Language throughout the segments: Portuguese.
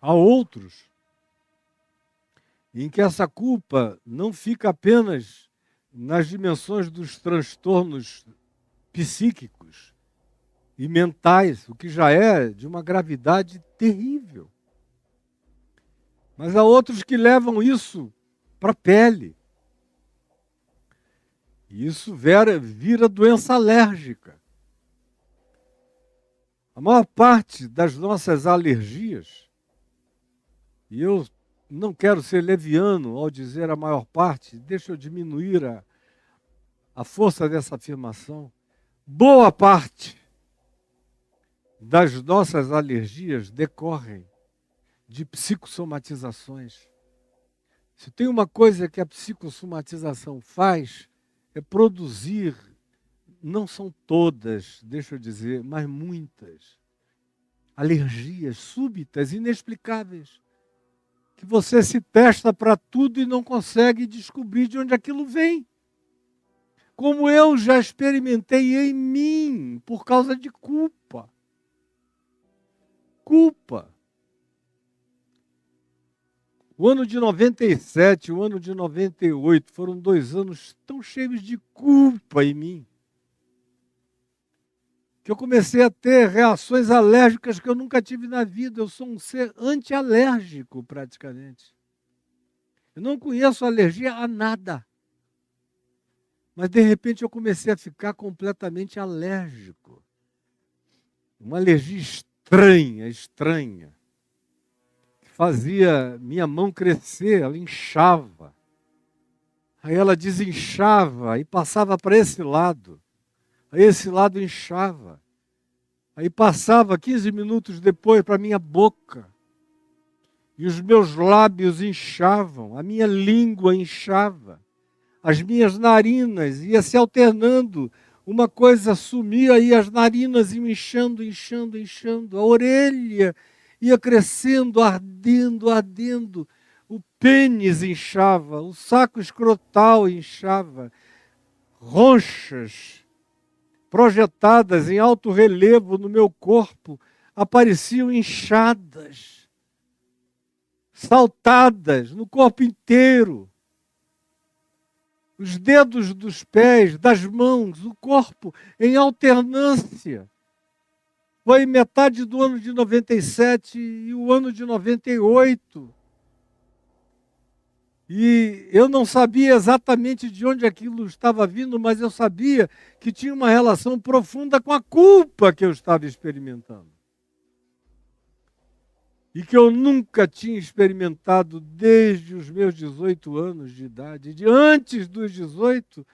Há outros em que essa culpa não fica apenas nas dimensões dos transtornos psíquicos e mentais, o que já é de uma gravidade terrível. Mas há outros que levam isso para a pele. E isso vira doença alérgica. A maior parte das nossas alergias, e eu não quero ser leviano ao dizer a maior parte, deixa eu diminuir a força dessa afirmação. Boa parte das nossas alergias decorrem de psicossomatizações. Se tem uma coisa que a psicossomatização faz, é produzir, não são todas, deixa eu dizer, mas muitas, alergias súbitas, inexplicáveis, que você se testa para tudo e não consegue descobrir de onde aquilo vem. Como eu já experimentei em mim, por causa de culpa. Culpa. O ano de 97, o ano de 98 foram 2 anos tão cheios de culpa em mim, que eu comecei a ter reações alérgicas que eu nunca tive na vida. Eu sou um ser antialérgico, praticamente. Eu não conheço alergia a nada. Mas, de repente, eu comecei a ficar completamente alérgico. Uma alergia estranha. Que fazia minha mão crescer, ela inchava. Aí ela desinchava e passava para esse lado. Aí esse lado inchava. Aí passava 15 minutos depois para a minha boca. E os meus lábios inchavam, a minha língua inchava. As minhas narinas ia se alternando. Uma coisa sumia e as narinas iam inchando. A orelha ia crescendo, ardendo. O pênis inchava, o saco escrotal inchava. Ronchas projetadas em alto relevo no meu corpo apareciam inchadas, saltadas no corpo inteiro. Os dedos dos pés, das mãos, o corpo em alternância. Foi metade do ano de 97 e o ano de 98. E eu não sabia exatamente de onde aquilo estava vindo, mas eu sabia que tinha uma relação profunda com a culpa que eu estava experimentando. E que eu nunca tinha experimentado desde os meus 18 anos de idade. De antes dos 18,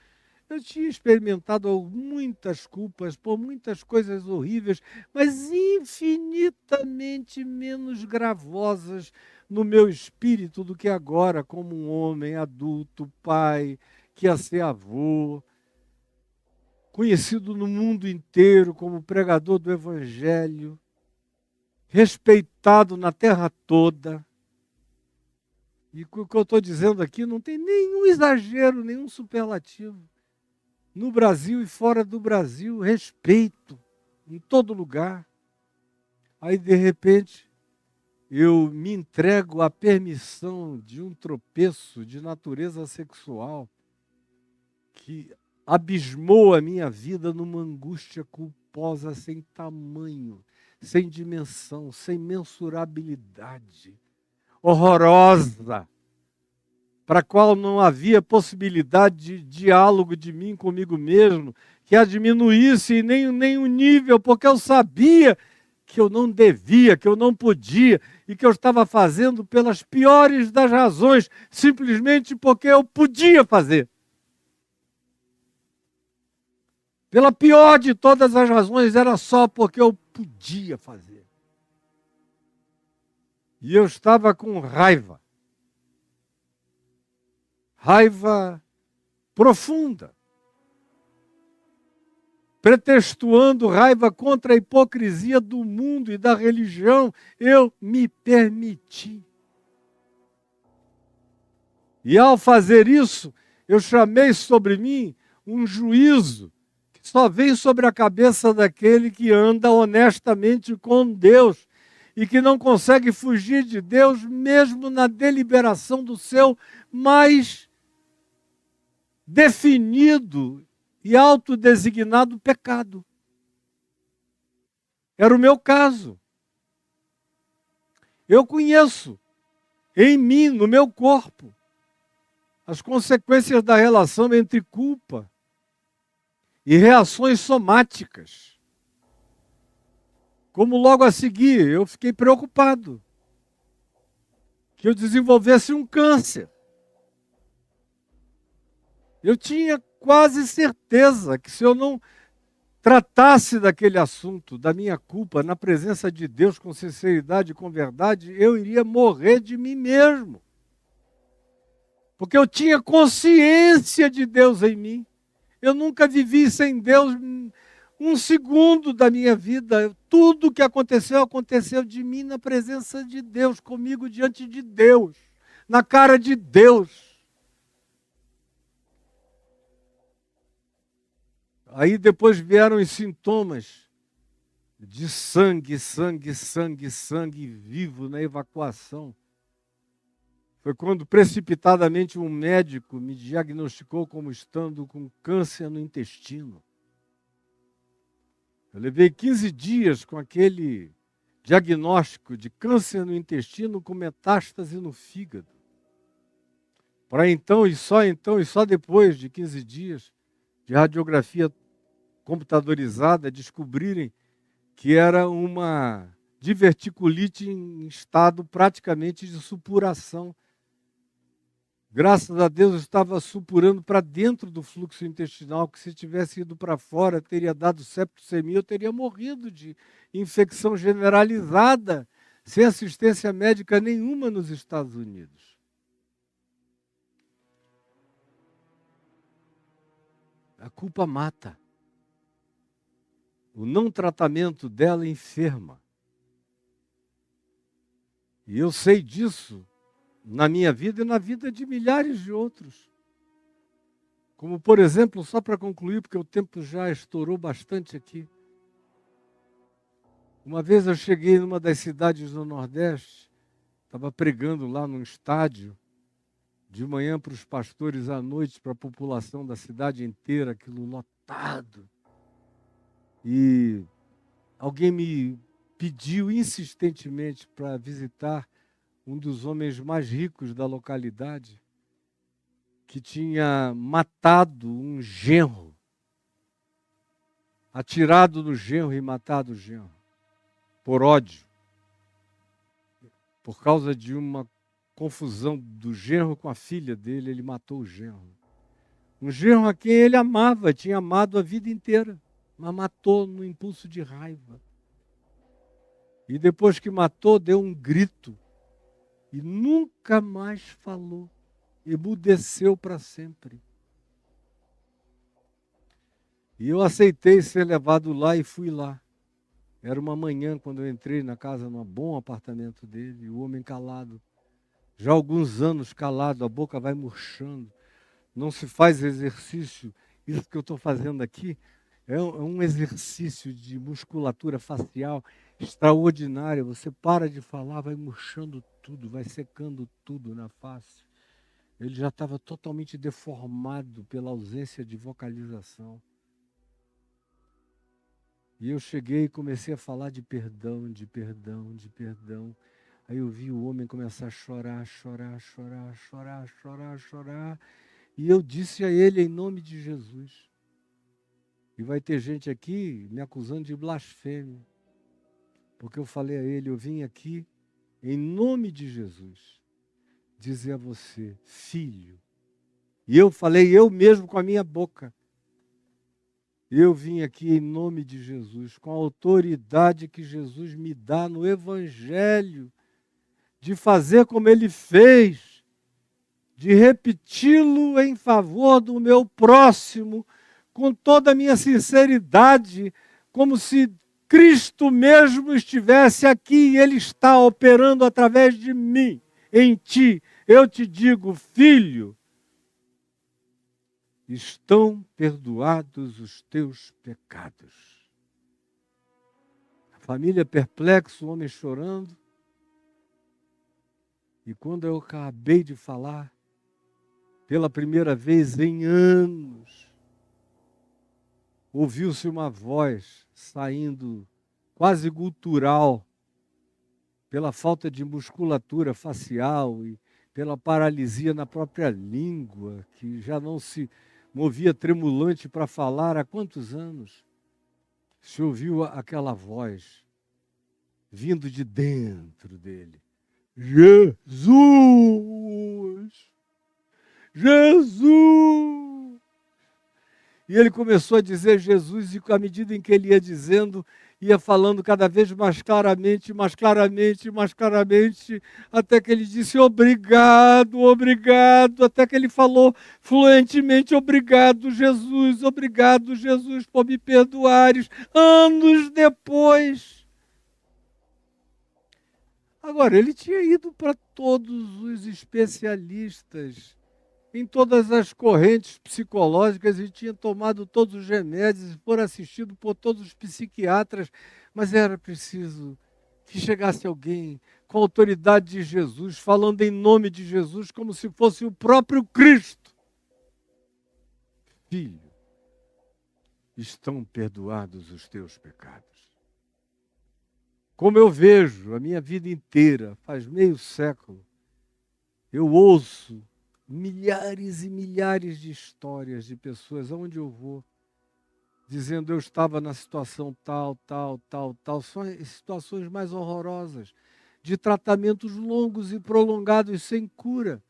eu tinha experimentado muitas culpas por muitas coisas horríveis, mas infinitamente menos gravosas no meu espírito do que agora, como um homem adulto, pai, que ia ser avô, conhecido no mundo inteiro como pregador do Evangelho, respeitado na terra toda. E o que eu estou dizendo aqui não tem nenhum exagero, nenhum superlativo. No Brasil e fora do Brasil, respeito em todo lugar. Aí, de repente, eu me entrego à permissão de um tropeço de natureza sexual que abismou a minha vida numa angústia culposa sem tamanho, sem dimensão, sem mensurabilidade, horrorosa, para a qual não havia possibilidade de diálogo de mim comigo mesmo, que a diminuísse nem o nível, porque eu sabia que eu não devia, que eu não podia, e que eu estava fazendo pelas piores das razões, simplesmente porque eu podia fazer. Pela pior de todas as razões, era só porque eu podia fazer. E eu estava com raiva. Raiva profunda. Pretextuando raiva contra a hipocrisia do mundo e da religião, eu me permiti. E ao fazer isso, eu chamei sobre mim um juízo que só vem sobre a cabeça daquele que anda honestamente com Deus. e que não consegue fugir de Deus, mesmo na deliberação do seu mais definido e autodesignado pecado. Era o meu caso. Eu conheço em mim, no meu corpo, as consequências da relação entre culpa e reações somáticas. Como logo a seguir, eu fiquei preocupado que eu desenvolvesse um câncer. Eu tinha quase certeza que se eu não tratasse daquele assunto, da minha culpa, na presença de Deus com sinceridade e com verdade, eu iria morrer de mim mesmo. Porque eu tinha consciência de Deus em mim. Eu nunca vivi sem Deus um segundo da minha vida. Tudo que aconteceu, aconteceu de mim na presença de Deus, comigo diante de Deus, na cara de Deus. Aí depois vieram os sintomas de sangue vivo na evacuação. Foi quando precipitadamente um médico me diagnosticou como estando com câncer no intestino. Eu levei 15 dias com aquele diagnóstico de câncer no intestino com metástase no fígado. Para então, e só depois de 15 dias de radiografia computadorizada, descobrirem que era uma diverticulite em estado praticamente de supuração. Graças a Deus eu estava supurando para dentro do fluxo intestinal, que se tivesse ido para fora, teria dado septicemia, eu teria morrido de infecção generalizada, sem assistência médica nenhuma nos Estados Unidos. A culpa mata. O não tratamento dela enferma. E eu sei disso na minha vida e na vida de milhares de outros. Como, por exemplo, só para concluir, porque o tempo já estourou bastante aqui. Uma vez eu cheguei numa das cidades do Nordeste, estava pregando lá num estádio, de manhã para os pastores, à noite para a população da cidade inteira, aquilo lotado. E alguém me pediu insistentemente para visitar um dos homens mais ricos da localidade, que tinha matado um genro, atirado no genro e matado o genro, por ódio, por causa de uma confusão do genro com a filha dele, ele matou o genro. Um genro a quem ele amava, tinha amado a vida inteira, mas matou no impulso de raiva. E depois que matou, deu um grito e nunca mais falou. Emudeceu para sempre. E eu aceitei ser levado lá e fui lá. Era uma manhã quando eu entrei na casa, num bom apartamento dele, o homem calado. Já há alguns anos calado, a boca vai murchando. Não se faz exercício. Isso que eu estou fazendo aqui é um exercício de musculatura facial extraordinário. Você para de falar, vai murchando tudo, vai secando tudo na face. Ele já estava totalmente deformado pela ausência de vocalização. E eu cheguei e comecei a falar de perdão. Aí eu vi o homem começar a chorar. E eu disse a ele, em nome de Jesus. E vai ter gente aqui me acusando de blasfêmia. Porque eu falei a ele, eu vim aqui, em nome de Jesus, dizer a você, filho. E eu falei eu mesmo com a minha boca. Eu vim aqui em nome de Jesus, com a autoridade que Jesus me dá no Evangelho, de fazer como Ele fez, de repeti-lo em favor do meu próximo, com toda a minha sinceridade, como se Cristo mesmo estivesse aqui e Ele está operando através de mim, em ti. Eu te digo, filho, estão perdoados os teus pecados. Família perplexa, o homem chorando. E quando eu acabei de falar, pela primeira vez em anos, ouviu-se uma voz saindo quase gutural, pela falta de musculatura facial e pela paralisia na própria língua, que já não se movia tremulante para falar há quantos anos? Se ouviu aquela voz vindo de dentro dele. Jesus! Jesus! E ele começou a dizer Jesus, e à medida em que ele ia dizendo, ia falando cada vez mais claramente, mais claramente, mais claramente, até que ele disse obrigado, obrigado, até que ele falou fluentemente obrigado, Jesus, por me perdoares, anos depois. Agora, ele tinha ido para todos os especialistas, em todas as correntes psicológicas, e tinha tomado todos os remédios, for assistido por todos os psiquiatras, mas era preciso que chegasse alguém com a autoridade de Jesus, falando em nome de Jesus, como se fosse o próprio Cristo. Filho, estão perdoados os teus pecados. Como eu vejo a minha vida inteira, faz meio século, eu ouço milhares e milhares de histórias de pessoas, aonde eu vou, dizendo eu estava na situação tal, são as situações mais horrorosas, de tratamentos longos e prolongados sem cura.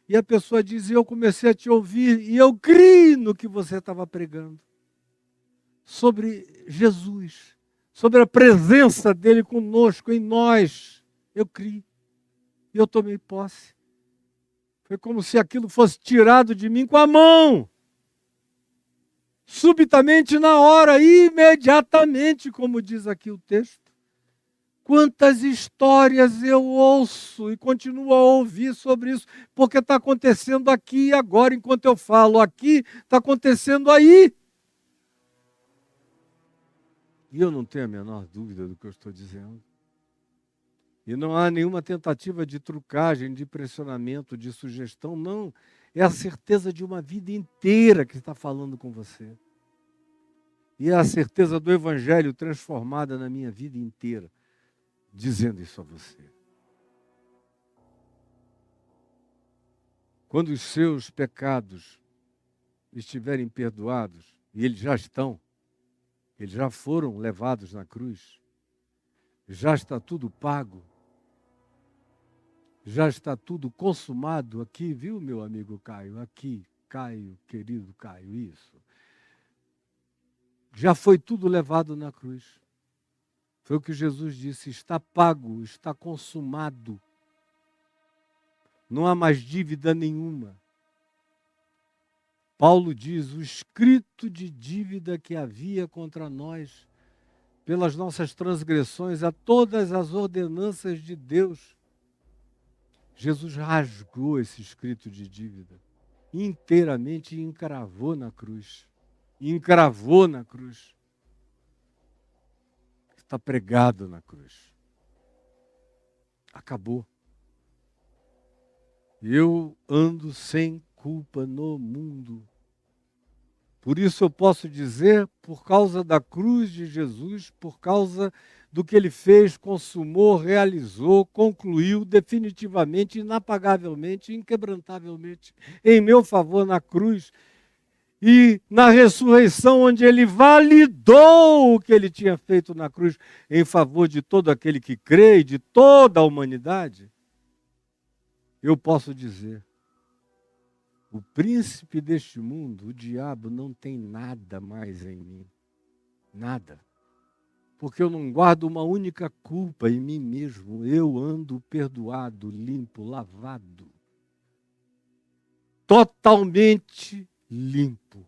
E a pessoa diz, eu comecei a te ouvir e eu criei no que você estava pregando. Sobre Jesus, sobre a presença dele conosco, em nós. Eu criei, eu tomei posse. Foi como se aquilo fosse tirado de mim com a mão. Subitamente, na hora, imediatamente, como diz aqui o texto. Quantas histórias eu ouço e continuo a ouvir sobre isso, porque está acontecendo aqui e agora, enquanto eu falo aqui, está acontecendo aí. E eu não tenho a menor dúvida do que eu estou dizendo. E não há nenhuma tentativa de trucagem, de pressionamento, de sugestão, não. É a certeza de uma vida inteira que está falando com você. E é a certeza do Evangelho transformada na minha vida inteira, dizendo isso a você. Quando os seus pecados estiverem perdoados, e eles já estão, eles já foram levados na cruz, já está tudo pago, já está tudo consumado aqui, viu, meu amigo Caio? Aqui, Caio, querido Caio, isso. Já foi tudo levado na cruz. Foi o que Jesus disse, está pago, está consumado. Não há mais dívida nenhuma. Paulo diz, o escrito de dívida que havia contra nós, pelas nossas transgressões, a todas as ordenanças de Deus, Jesus rasgou esse escrito de dívida inteiramente e encravou na cruz. Encravou na cruz. Está pregado na cruz. Acabou. Eu ando sem culpa no mundo. Por isso eu posso dizer, por causa da cruz de Jesus, por causa do que ele fez, consumou, realizou, concluiu definitivamente, inapagavelmente, inquebrantavelmente, em meu favor na cruz e na ressurreição, onde ele validou o que ele tinha feito na cruz em favor de todo aquele que crê e de toda a humanidade, eu posso dizer, o príncipe deste mundo, o diabo, não tem nada mais em mim. Nada. Porque eu não guardo uma única culpa em mim mesmo. Eu ando perdoado, limpo, lavado. Totalmente limpo.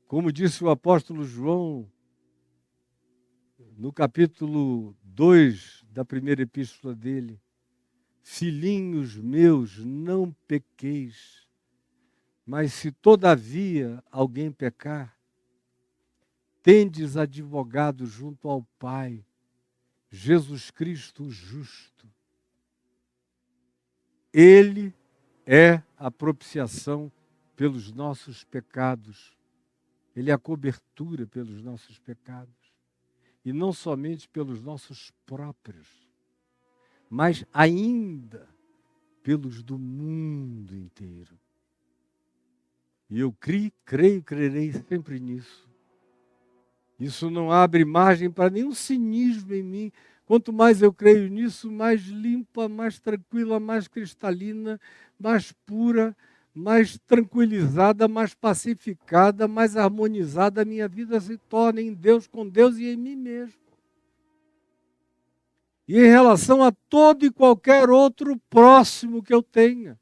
Como disse o apóstolo João, no capítulo 2 da primeira epístola dele, filhinhos meus, não pequeis, mas se todavia alguém pecar, tendes advogado junto ao Pai, Jesus Cristo o justo. Ele é a propiciação pelos nossos pecados. Ele é a cobertura pelos nossos pecados. E não somente pelos nossos próprios, mas ainda pelos do mundo inteiro. E eu crerei sempre nisso. Isso não abre margem para nenhum cinismo em mim. Quanto mais eu creio nisso, mais limpa, mais tranquila, mais cristalina, mais pura, mais tranquilizada, mais pacificada, mais harmonizada a minha vida se torna em Deus, com Deus e em mim mesmo. E em relação a todo e qualquer outro próximo que eu tenha.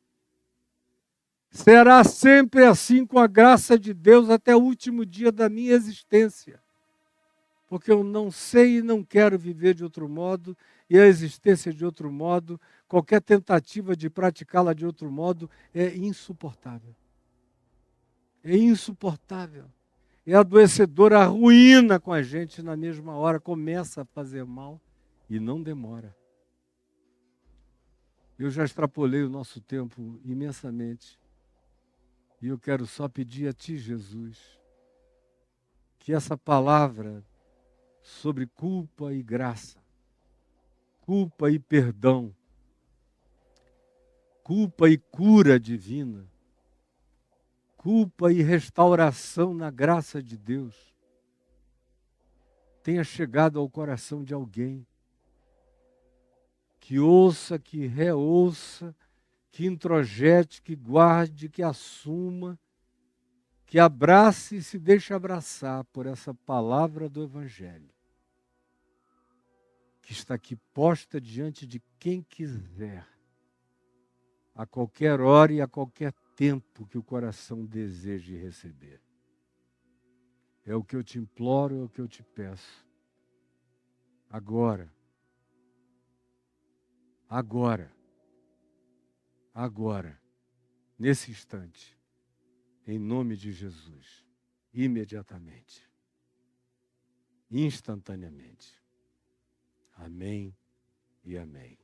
Será sempre assim com a graça de Deus até o último dia da minha existência. Porque eu não sei e não quero viver de outro modo, e a existência de outro modo, qualquer tentativa de praticá-la de outro modo é insuportável. É insuportável. É adoecedora, arruína com a gente na mesma hora, começa a fazer mal e não demora. Eu já extrapolei o nosso tempo imensamente, e eu quero só pedir a Ti, Jesus, que essa palavra sobre culpa e graça, culpa e perdão, culpa e cura divina, culpa e restauração na graça de Deus, tenha chegado ao coração de alguém, que ouça, que reouça, que introjete, que guarde, que assuma, que abrace e se deixe abraçar por essa palavra do Evangelho, que está aqui posta diante de quem quiser, a qualquer hora e a qualquer tempo que o coração deseje receber. É o que eu te imploro, é o que eu te peço. Agora, nesse instante, em nome de Jesus, imediatamente, instantaneamente. Amém e amém.